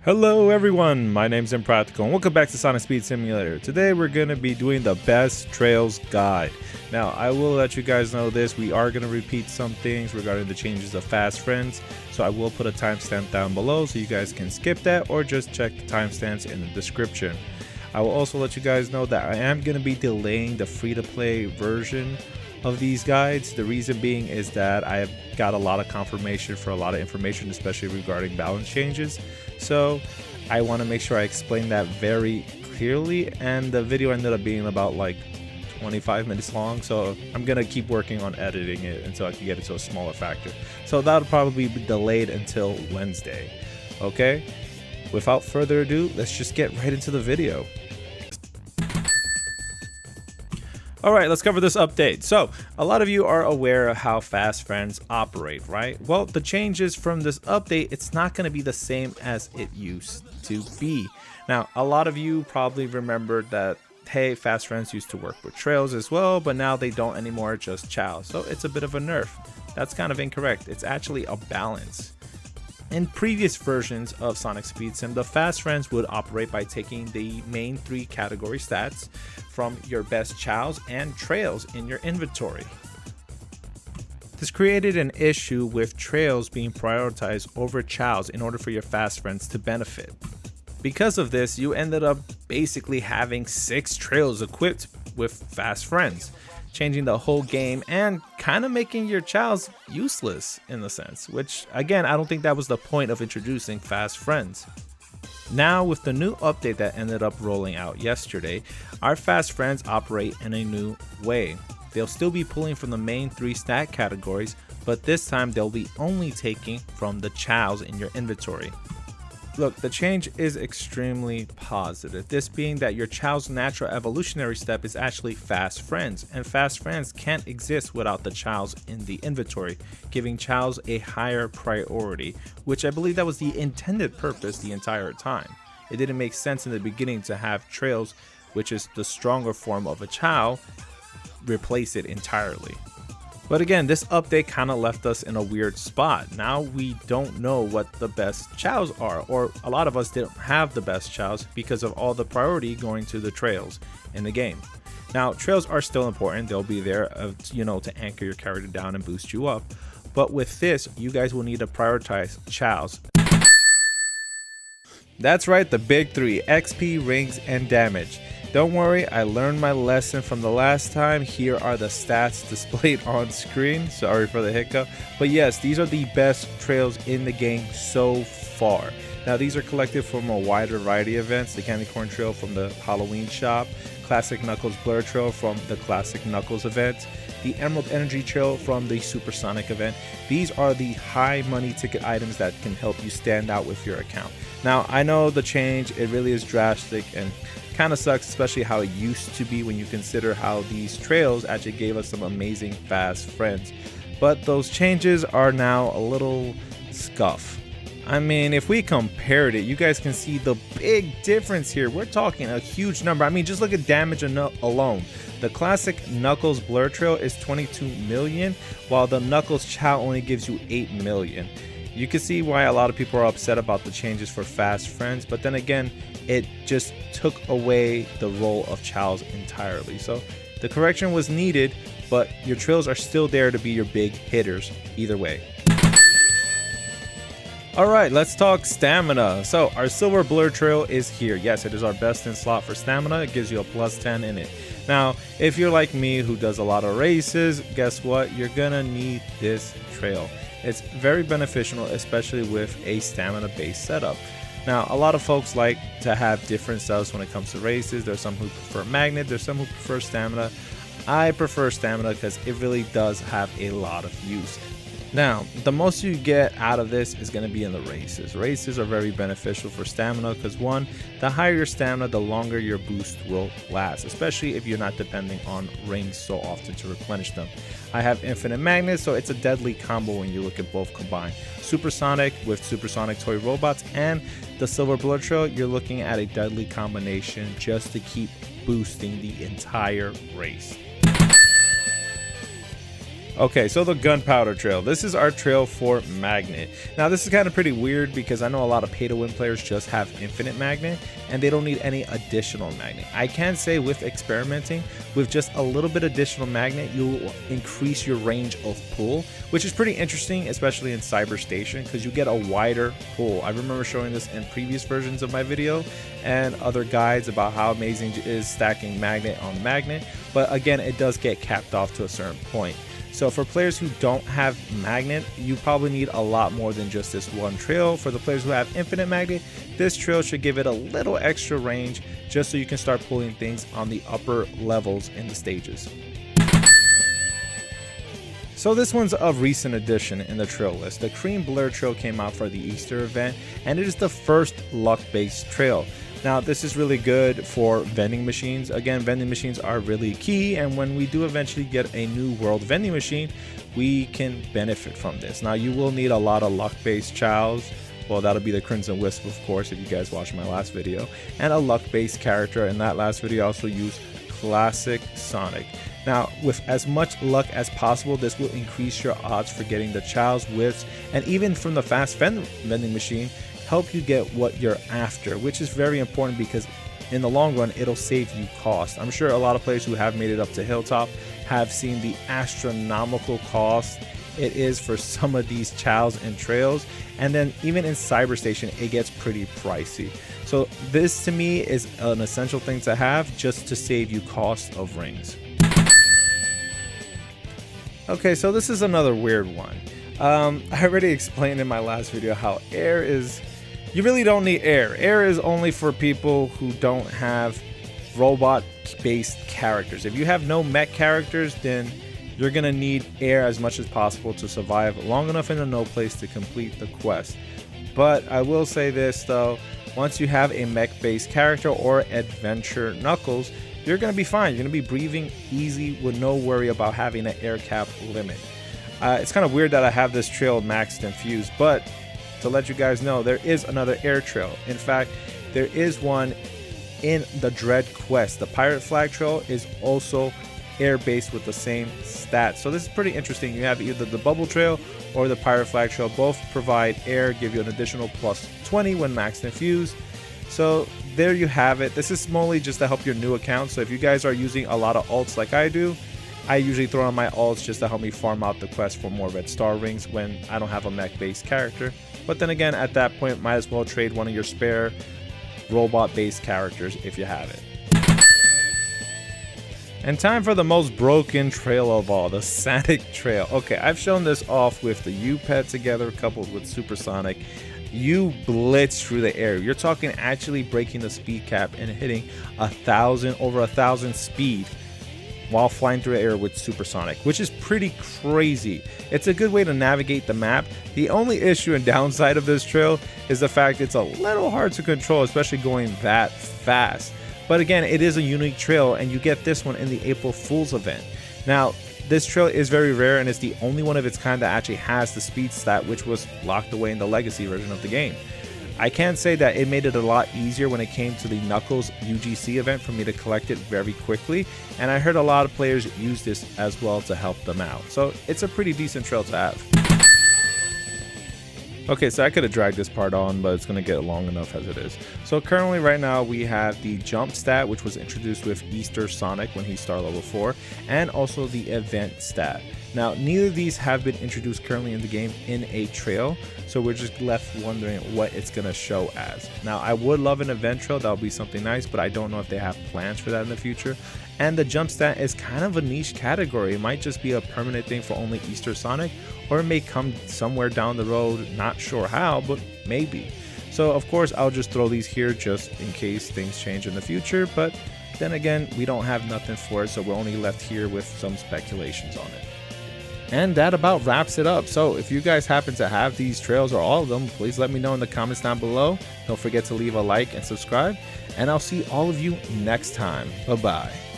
Hello everyone, my name's Impractical and welcome back to Sonic Speed Simulator. Today we're going to be doing the best trails guide. Now I will let you guys know this, we are going to repeat some things regarding the changes of Fast Friends, so I will put a timestamp down below so you guys can skip that or just check the timestamps in the description. I will also let you guys know that I am going to be delaying the free-to-play version of these guides. The reason being is that I have got a lot of confirmation for a lot of information, especially regarding balance changes, so I want to make sure I explain that very clearly, and the video ended up being about like 25 minutes long, so I'm gonna keep working on editing it until I can get it to a smaller factor, so that'll probably be delayed until Wednesday. Okay, without further ado, let's just get right into the video. Alright, let's cover this update. So, a lot of you are aware of how Fast Friends operate, right? Well, the changes from this update, it's not going to be the same as it used to be. Now, a lot of you probably remember that, hey, Fast Friends used to work with trails as well, but now they don't anymore, just chows. So, it's a bit of a nerf. That's kind of incorrect. It's actually a balance. In previous versions of Sonic Speed Sim, the Fast Friends would operate by taking the main three category stats from your best chows and trails in your inventory. This created an issue with trails being prioritized over chows in order for your Fast Friends to benefit. Because of this, you ended up basically having 6 trails equipped with Fast Friends, changing the whole game and kind of making your chows useless in a sense, which again, I don't think that was the point of introducing Fast Friends. Now with the new update that ended up rolling out yesterday, our Fast Friends operate in a new way. They'll still be pulling from the main 3 stat categories, but this time they'll be only taking from the chows in your inventory. Look, the change is extremely positive, this being that your chow's natural evolutionary step is actually Fast Friends, and Fast Friends can't exist without the chows in the inventory, giving chows a higher priority, which I believe that was the intended purpose the entire time. It didn't make sense in the beginning to have trails, which is the stronger form of a chow, replace it entirely. But again, this update kind of left us in a weird spot. Now we don't know what the best chows are, or a lot of us didn't have the best chows because of all the priority going to the trails in the game. Now, trails are still important. They'll be there, to anchor your character down and boost you up. But with this, you guys will need to prioritize chows. That's right, the big 3, XP, rings, and damage. Don't worry, I learned my lesson from the last time. Here are the stats displayed on screen. Sorry for the hiccup. But yes, these are the best trails in the game so far. Now these are collected from a wider variety of events. The Candy Corn Trail from the Halloween shop, Classic Knuckles Blur Trail from the Classic Knuckles event, the Emerald Energy Trail from the Supersonic event. These are the high money ticket items that can help you stand out with your account. Now I know the change, it really is drastic and kind of sucks, especially how it used to be when you consider how these trails actually gave us some amazing Fast Friends. But those changes are now a little scuff. I mean, if we compared it, you guys can see the big difference here. We're talking a huge number. I mean, just look at damage alone. The Classic Knuckles Blur Trail is 22 million, while the Knuckles Chow only gives you 8 million. You can see why a lot of people are upset about the changes for Fast Friends, but then again, it just took away the role of chows entirely. So the correction was needed, but your trails are still there to be your big hitters either way. Alright, let's talk stamina. So our Silver Blur Trail is here. Yes, it is our best in slot for stamina. It gives you a plus 10 in it. Now, if you're like me who does a lot of races, guess what? You're gonna need this trail. It's very beneficial, especially with a stamina based setup. Now, a lot of folks like to have different setups when it comes to races. There's some who prefer magnet, there's some who prefer stamina. I prefer stamina because it really does have a lot of use. Now, the most you get out of this is going to be in the races. Races are very beneficial for stamina because one, the higher your stamina, the longer your boost will last, especially if you're not depending on rings so often to replenish them. I have infinite magnets, so it's a deadly combo when you look at both combined. Supersonic with Supersonic Toy Robots and the Silver Blur Trail, you're looking at a deadly combination just to keep boosting the entire race. Okay, so the gunpowder trail. This is our trail for magnet. Now this is kind of pretty weird because I know a lot of pay to win players just have infinite magnet and they don't need any additional magnet. I can say with experimenting with just a little bit additional magnet, you'll increase your range of pull, which is pretty interesting, especially in Cyber Station, because you get a wider pull. I remember showing this in previous versions of my video and other guides about how amazing it is stacking magnet on magnet, but again, it does get capped off to a certain point. So for players who don't have magnet, you probably need a lot more than just this one trail. For the players who have infinite magnet, this trail should give it a little extra range just so you can start pulling things on the upper levels in the stages. So this one's a recent addition in the trail list. The Cream Blur trail came out for the Easter event, and it is the first luck-based trail. Now this is really good for vending machines. Again, vending machines are really key, and when we do eventually get a new world vending machine, we can benefit from this. Now you will need a lot of luck-based chows. Well, that'll be the Crimson Wisp, of course, if you guys watched my last video, and a luck-based character. In that last video I also used Classic Sonic. Now with as much luck as possible, this will increase your odds for getting the chows, wisps, and even from the fast vending machine, help you get what you're after, which is very important because in the long run it'll save you cost. I'm sure a lot of players who have made it up to Hilltop have seen the astronomical cost it is for some of these chows and trails, and then even in Cyber Station it gets pretty pricey. So this to me is an essential thing to have just to save you cost of rings. Okay, so this is another weird one. I already explained in my last video how air is, you really don't need air. Air is only for people who don't have robot based characters. If you have no mech characters, then you're gonna need air as much as possible to survive long enough in a no place to complete the quest. But I will say this though, once you have a mech based character or adventure Knuckles, you're gonna be fine. You're gonna be breathing easy with no worry about having an air cap limit. It's kind of weird that I have this trail maxed and fused, but to let you guys know, there is another air trail. In fact, there is one in the Dread quest. The Pirate Flag trail is also air based with the same stats. So this is pretty interesting. You have either the Bubble trail or the Pirate Flag trail. Both provide air, give you an additional plus 20 when maxed and fused. So there you have it. This is mostly just to help your new account. So if you guys are using a lot of alts like I do, I usually throw on my alts just to help me farm out the quest for more red star rings when I don't have a mech based character. But then again, at that point, might as well trade one of your spare robot based characters if you have it. And time for the most broken trail of all, the Sonic trail. Okay, I've shown this off with the U-Pet together coupled with Supersonic. You blitz through the air. You're talking actually breaking the speed cap and hitting over 1,000 speed while flying through the air with Supersonic, which is pretty crazy. It's a good way to navigate the map. The only issue and downside of this trail is the fact it's a little hard to control, especially going that fast. But again, it is a unique trail, and you get this one in the April Fool's event. Now, this trail is very rare, and it's the only one of its kind that actually has the speed stat, which was locked away in the Legacy version of the game. I can say that it made it a lot easier when it came to the Knuckles UGC event for me to collect it very quickly, and I heard a lot of players use this as well to help them out. So it's a pretty decent trail to have. Okay, so I could have dragged this part on, but it's going to get long enough as it is. So currently right now we have the jump stat, which was introduced with Easter Sonic when he star level 4, and also the event stat. Now, neither of these have been introduced currently in the game in a trail, so we're just left wondering what it's going to show as. Now, I would love an event trail, that would be something nice, but I don't know if they have plans for that in the future. And the jump stat is kind of a niche category. It might just be a permanent thing for only Easter Sonic, or it may come somewhere down the road, not sure how, but maybe. So of course I'll just throw these here just in case things change in the future, but then again, we don't have nothing for it, so we're only left here with some speculations on it. And that about wraps it up. So if you guys happen to have these trails or all of them, please let me know in the comments down below. Don't forget to leave a like and subscribe, and I'll see all of you next time. Bye bye.